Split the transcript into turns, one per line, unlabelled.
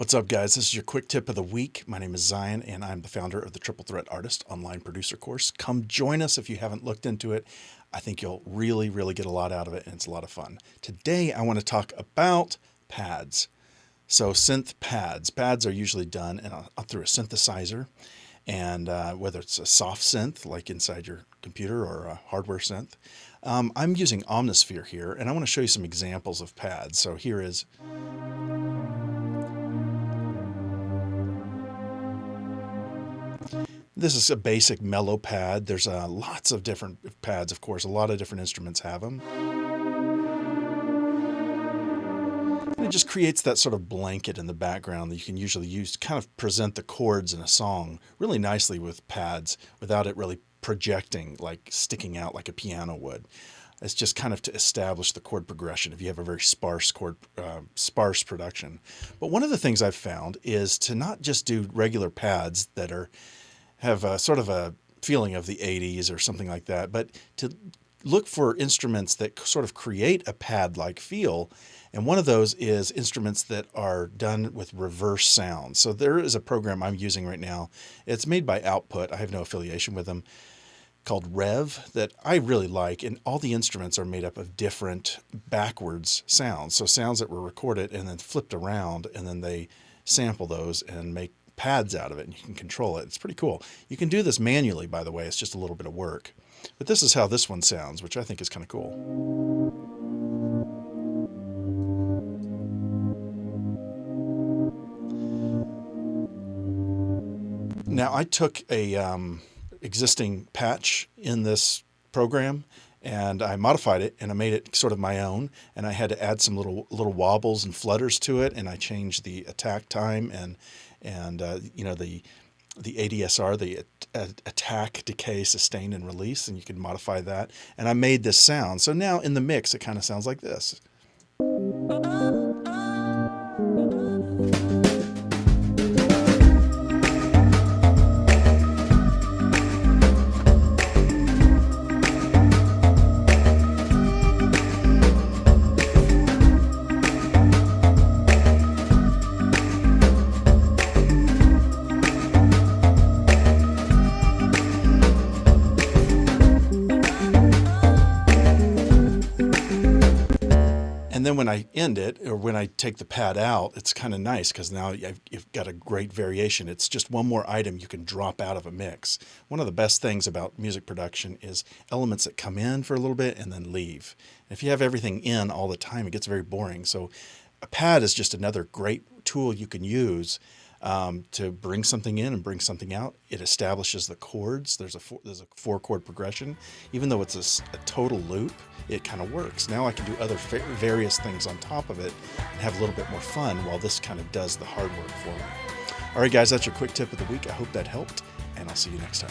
What's up, guys? This is your quick tip of the week. My name is Zion, and I'm the founder of the Triple Threat Artist online producer course. Come join us if you haven't looked into it. I think you'll really get a lot out of it, and it's a lot of fun. Today, I want to talk about pads. So synth pads. Pads are usually done through a synthesizer, and whether it's a soft synth, like inside your computer, or a hardware synth. I'm using Omnisphere here, and I want to show you some examples of pads. So here is... This is a basic mellow pad. There's lots of different pads, of course. A lot of different instruments have them. And it just creates that sort of blanket in the background that you can usually use to kind of present the chords in a song really nicely with pads without it really projecting, like sticking out like a piano would. It's just kind of to establish the chord progression if you have a very sparse sparse production. But one of the things I've found is to not just do regular pads that have a sort of a feeling of the 80s or something like that, but to look for instruments that sort of create a pad-like feel. And one of those is instruments that are done with reverse sound. So there is a program I'm using right now. It's made by Output. I have no affiliation with them, called Rev, that I really like. And all the instruments are made up of different backwards sounds. So sounds that were recorded and then flipped around, and then they sample those and make pads out of it, and you can control it. It's pretty cool. You can do this manually, by the way. It's just a little bit of work. But this is how this one sounds, which I think is kind of cool. Now, I took a existing patch in this program, and I modified it, and I made it sort of my own, and I had to add some little wobbles and flutters to it, and I changed the attack time and you know, the ADSR, the attack, decay, sustain, and release, and you can modify that. And I made this sound. So now in the mix, it kind of sounds like this. And then when I end it, or when I take the pad out, it's kind of nice because now you've got a great variation. It's just one more item you can drop out of a mix. One of the best things about music production is elements that come in for a little bit and then leave. And if you have everything in all the time, it gets very boring. So a pad is just another great tool you can use to bring something in and bring something out. It establishes the chords. There's a 4-chord progression. Even though it's a total loop, it kind of works. Now I can do other various things on top of it and have a little bit more fun while this kind of does the hard work for me. All right, guys, that's your quick tip of the week. I hope that helped, and I'll see you next time.